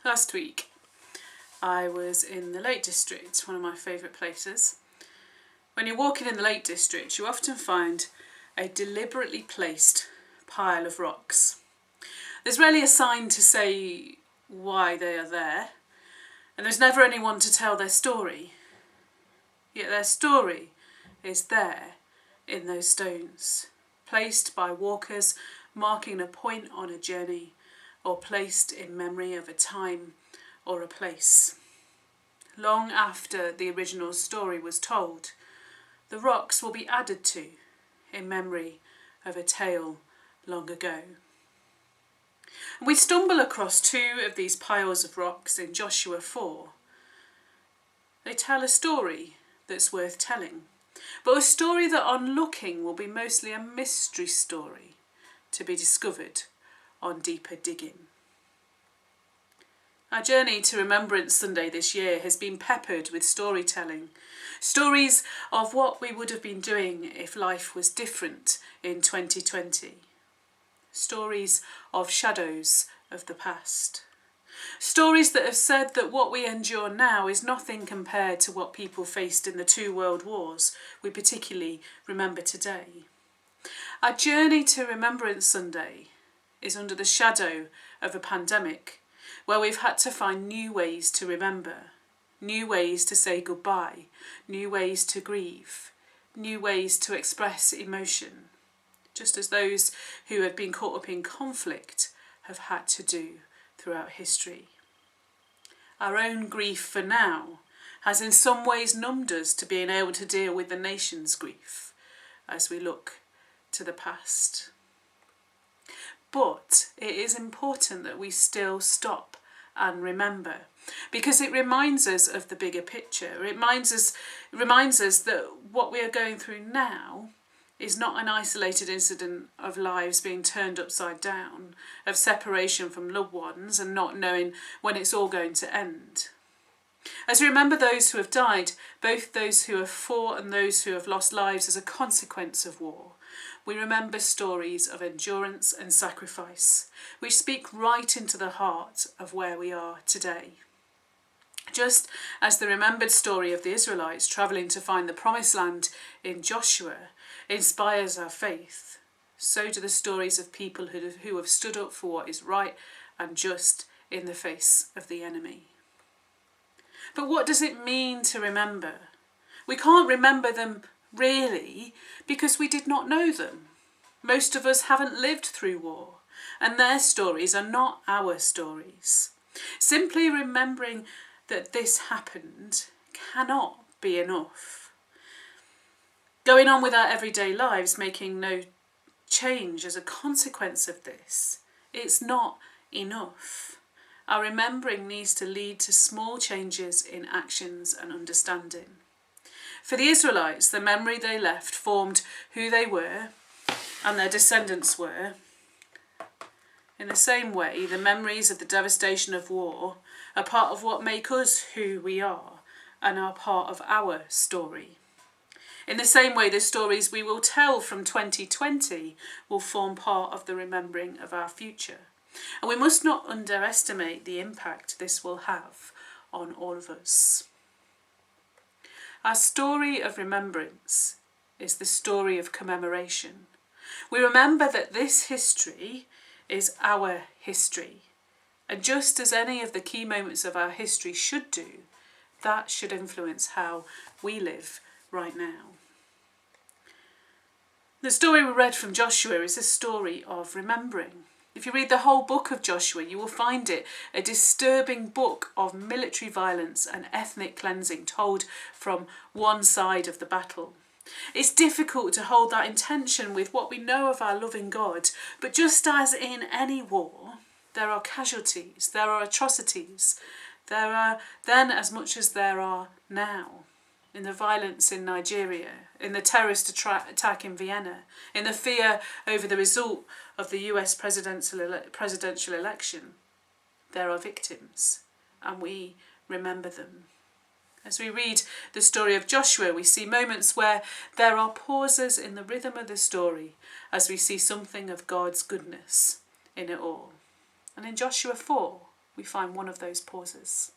Last week I was in the Lake District, one of my favourite places. When you're walking in the Lake District, you often find a deliberately placed pile of rocks. There's rarely a sign to say why they are there, and there's never anyone to tell their story. Yet their story is there in those stones, placed by walkers marking a point on a journey, or placed in memory of a time or a place. Long after the original story was told, the rocks will be added to in memory of a tale long ago. We stumble across two of these piles of rocks in Joshua 4. They tell a story that's worth telling, but a story that on looking will be mostly a mystery story to be discovered on deeper digging. Our journey to Remembrance Sunday this year has been peppered with storytelling. Stories of what we would have been doing if life was different in 2020. Stories of shadows of the past. Stories that have said that what we endure now is nothing compared to what people faced in the 2 world wars we particularly remember today. Our journey to Remembrance Sunday is under the shadow of a pandemic where we've had to find new ways to remember, new ways to say goodbye, new ways to grieve, new ways to express emotion, just as those who have been caught up in conflict have had to do throughout history. Our own grief for now has in some ways numbed us to being able to deal with the nation's grief as we look to the past. But it is important that we still stop and remember, because it reminds us of the bigger picture. It reminds us that what we are going through now is not an isolated incident of lives being turned upside down, of separation from loved ones and not knowing when it's all going to end. As we remember those who have died, both those who have fought and those who have lost lives as a consequence of war, we remember stories of endurance and sacrifice, which speak right into the heart of where we are today. Just as the remembered story of the Israelites travelling to find the promised land in Joshua inspires our faith, so do the stories of people who have stood up for what is right and just in the face of the enemy. But what does it mean to remember? We can't remember them really because we did not know them. Most of us haven't lived through war, and their stories are not our stories. Simply remembering that this happened cannot be enough. Going on with our everyday lives, making no change as a consequence of this, it's not enough. Our remembering needs to lead to small changes in actions and understanding. For the Israelites, the memory they left formed who they were and their descendants were. In the same way, the memories of the devastation of war are part of what make us who we are and are part of our story. In the same way, the stories we will tell from 2020 will form part of the remembering of our future. And we must not underestimate the impact this will have on all of us. Our story of remembrance is the story of commemoration. We remember that this history is our history. And just as any of the key moments of our history should do, that should influence how we live right now. The story we read from Joshua is a story of remembering. If you read the whole book of Joshua, you will find it a disturbing book of military violence and ethnic cleansing told from one side of the battle. It's difficult to hold that in tension with what we know of our loving God, but just as in any war, there are casualties, there are atrocities, there are then as much as there are now. In the violence in Nigeria, in the terrorist attack in Vienna, in the fear over the result of the US presidential election, there are victims, and we remember them. As we read the story of Joshua, we see moments where there are pauses in the rhythm of the story as we see something of God's goodness in it all. And in Joshua 4, we find one of those pauses.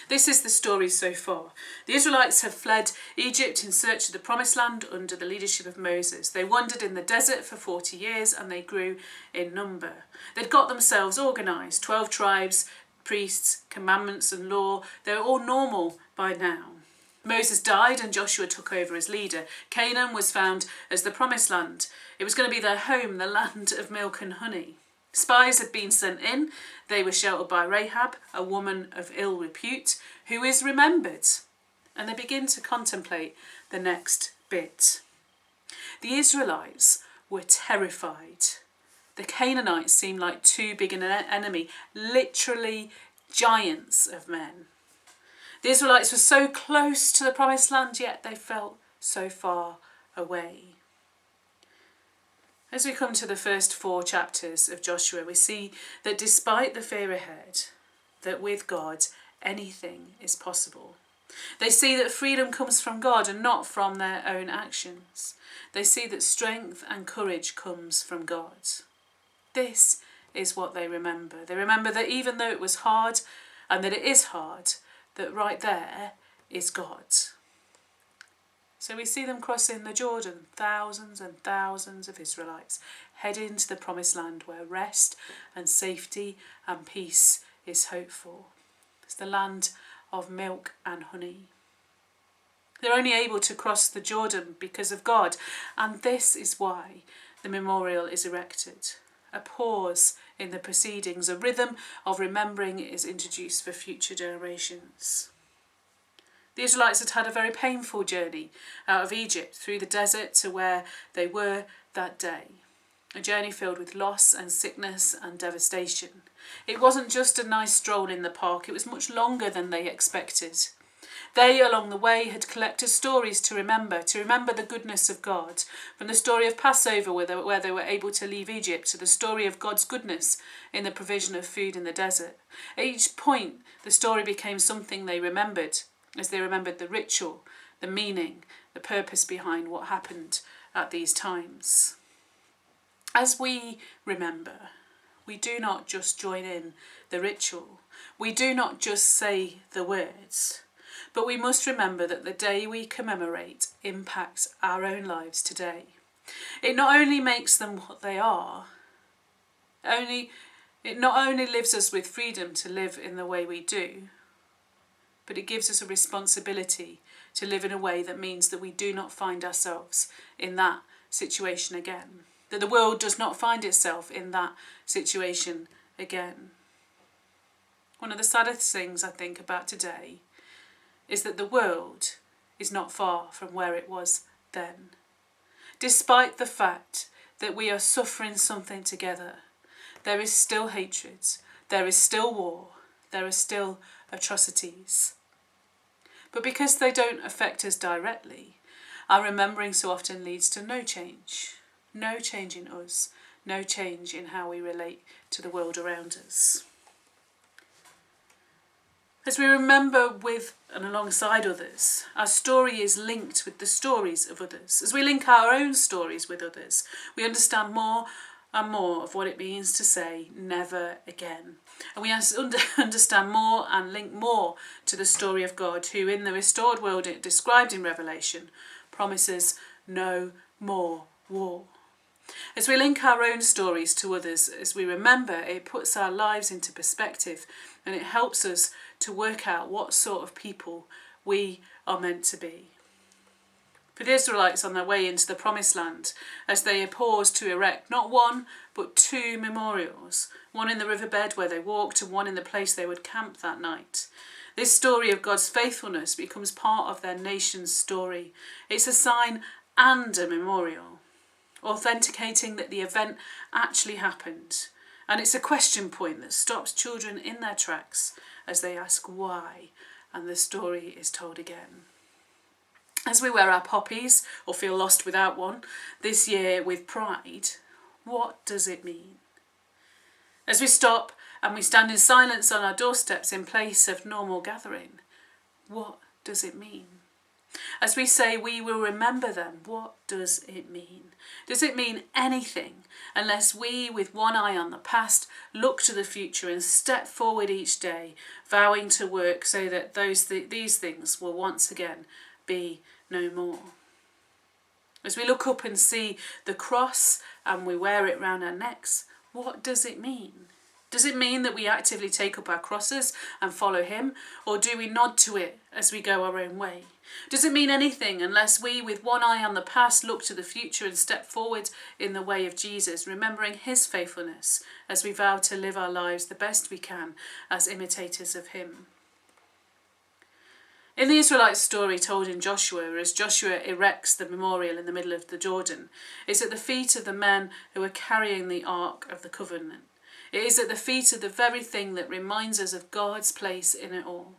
This is the story so far. The Israelites have fled Egypt in search of the promised land under the leadership of Moses. They wandered in the desert for 40 years and they grew in number. They'd got themselves organised, 12 tribes, priests, commandments and law. They were all normal by now. Moses died and Joshua took over as leader. Canaan was found as the promised land. It was going to be their home, the land of milk and honey. Spies had been sent in. They were sheltered by Rahab, a woman of ill repute, who is remembered. And they begin to contemplate the next bit. The Israelites were terrified. The Canaanites seemed like too big an enemy, literally giants of men. The Israelites were so close to the promised land, yet they felt so far away. As we come to the first 4 chapters of Joshua, we see that despite the fear ahead, that with God, anything is possible. They see that freedom comes from God and not from their own actions. They see that strength and courage comes from God. This is what they remember. They remember that even though it was hard, and that it is hard, that right there is God. So we see them crossing the Jordan, thousands and thousands of Israelites, heading to the promised land where rest and safety and peace is hoped for. It's the land of milk and honey. They're only able to cross the Jordan because of God, and this is why the memorial is erected. A pause in the proceedings, a rhythm of remembering is introduced for future generations. The Israelites had had a very painful journey out of Egypt through the desert to where they were that day. A journey filled with loss and sickness and devastation. It wasn't just a nice stroll in the park, it was much longer than they expected. They, along the way, had collected stories to remember the goodness of God. From the story of Passover, where they were able to leave Egypt, to the story of God's goodness in the provision of food in the desert. At each point, the story became something they remembered, as they remembered the ritual, the meaning, the purpose behind what happened at these times. As we remember, we do not just join in the ritual. We do not just say the words. But we must remember that the day we commemorate impacts our own lives today. It not only makes them what they are, it not only lives us with freedom to live in the way we do, but it gives us a responsibility to live in a way that means that we do not find ourselves in that situation again, that the world does not find itself in that situation again. One of the saddest things I think about today is that the world is not far from where it was then. Despite the fact that we are suffering something together, there is still hatred, there is still war, there are still atrocities. But because they don't affect us directly, our remembering so often leads to no change in us, no change in how we relate to the world around us. As we remember with and alongside others, our story is linked with the stories of others. As we link our own stories with others, we understand more and more of what it means to say never again. And we understand more and link more to the story of God, who in the restored world described in Revelation promises no more war. As we link our own stories to others, as we remember, it puts our lives into perspective and it helps us to work out what sort of people we are meant to be. For the Israelites on their way into the promised land, as they paused to erect not one but 2 memorials, one in the riverbed where they walked and one in the place they would camp that night. This story of God's faithfulness becomes part of their nation's story. It's a sign and a memorial, authenticating that the event actually happened. And it's a question point that stops children in their tracks as they ask why, and the story is told again. As we wear our poppies, or feel lost without one, this year with pride, what does it mean? As we stop and we stand in silence on our doorsteps in place of normal gathering, what does it mean? As we say, we will remember them, what does it mean? Does it mean anything unless we, with one eye on the past, look to the future and step forward each day, vowing to work so that these things will once again be no more? As we look up and see the cross and we wear it round our necks, what does it mean? Does it mean that we actively take up our crosses and follow him, or do we nod to it as we go our own way? Does it mean anything unless we, with one eye on the past, look to the future and step forward in the way of Jesus, remembering his faithfulness as we vow to live our lives the best we can as imitators of him? In the Israelite story told in Joshua, as Joshua erects the memorial in the middle of the Jordan, it's at the feet of the men who are carrying the Ark of the Covenant. It is at the feet of the very thing that reminds us of God's place in it all.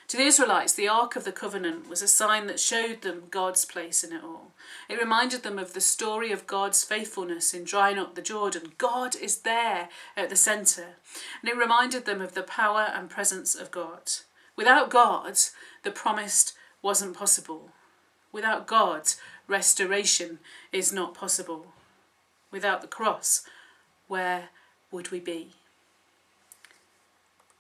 To the Israelites, the Ark of the Covenant was a sign that showed them God's place in it all. It reminded them of the story of God's faithfulness in drying up the Jordan. God is there at the centre. And it reminded them of the power and presence of God. Without God, the promised wasn't possible. Without God, restoration is not possible. Without the cross, where would we be?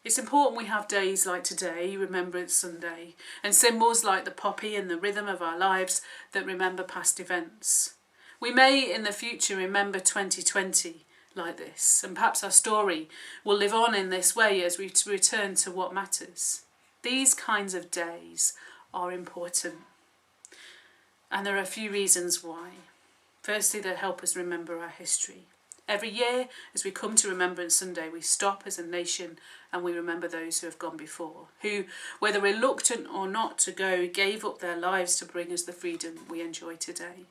It's important we have days like today, Remembrance Sunday, and symbols like the poppy and the rhythm of our lives that remember past events. We may in the future remember 2020 like this, and perhaps our story will live on in this way as we return to what matters. These kinds of days are important, and there are a few reasons why. Firstly, they help us remember our history. Every year, as we come to Remembrance Sunday, we stop as a nation and we remember those who have gone before, who, whether reluctant or not to go, gave up their lives to bring us the freedom we enjoy today.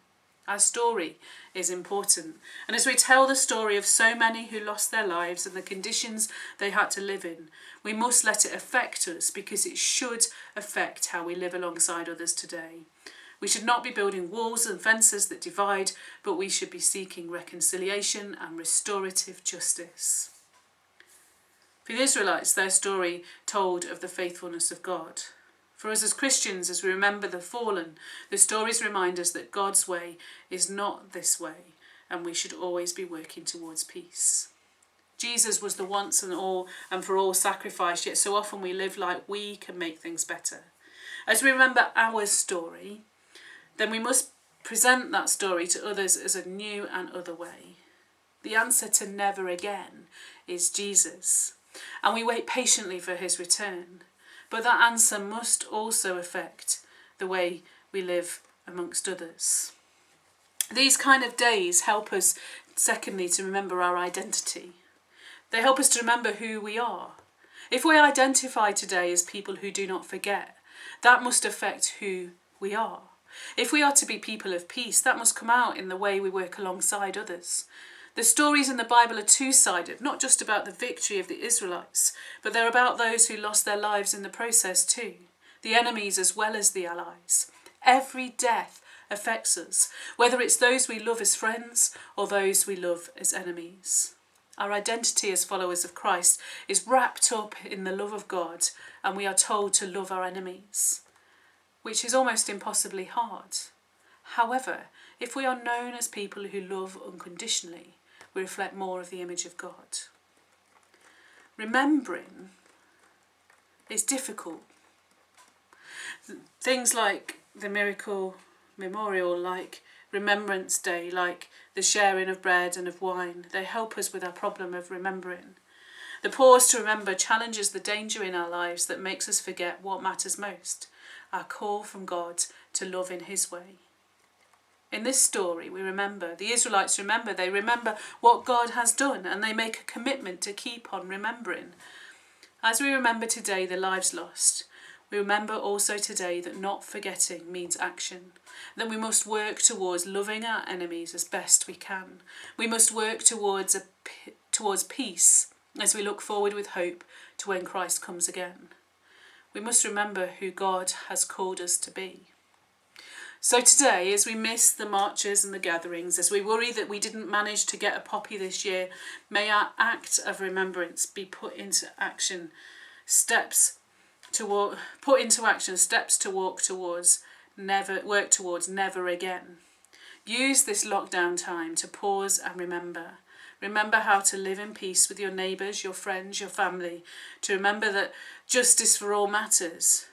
Our story is important, and as we tell the story of so many who lost their lives and the conditions they had to live in, we must let it affect us, because it should affect how we live alongside others today. We should not be building walls and fences that divide, but we should be seeking reconciliation and restorative justice. For the Israelites, their story told of the faithfulness of God. For us as Christians, as we remember the fallen, the stories remind us that God's way is not this way, and we should always be working towards peace. Jesus was the once and all and for all sacrifice, yet so often we live like we can make things better. As we remember our story, then we must present that story to others as a new and other way. The answer to never again is Jesus, and we wait patiently for his return. But that answer must also affect the way we live amongst others. These kind of days help us, secondly, to remember our identity. They help us to remember who we are. If we identify today as people who do not forget, that must affect who we are. If we are to be people of peace, that must come out in the way we work alongside others. The stories in the Bible are two-sided, not just about the victory of the Israelites, but they're about those who lost their lives in the process too, the enemies as well as the allies. Every death affects us, whether it's those we love as friends or those we love as enemies. Our identity as followers of Christ is wrapped up in the love of God, and we are told to love our enemies, which is almost impossibly hard. However, if we are known as people who love unconditionally, we reflect more of the image of God. Remembering is difficult. Things like the miracle memorial, like Remembrance Day, like the sharing of bread and of wine, they help us with our problem of remembering. The pause to remember challenges the danger in our lives that makes us forget what matters most, our call from God to love in his way. In this story, we remember, the Israelites remember, they remember what God has done, and they make a commitment to keep on remembering. As we remember today the lives lost, we remember also today that not forgetting means action, that we must work towards loving our enemies as best we can. We must work towards peace as we look forward with hope to when Christ comes again. We must remember who God has called us to be. So today, as we miss the marches and the gatherings, as we worry that we didn't manage to get a poppy this year, may our act of remembrance be put into action, steps to walk towards work towards never again. Use this lockdown time to pause and remember. Remember how to live in peace with your neighbours, your friends, your family. To remember that justice for all matters.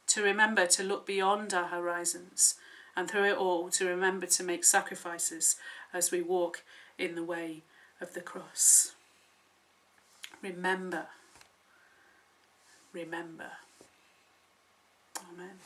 To remember to look beyond our horizons. And through it all, to remember to make sacrifices as we walk in the way of the cross. Remember. Remember. Amen.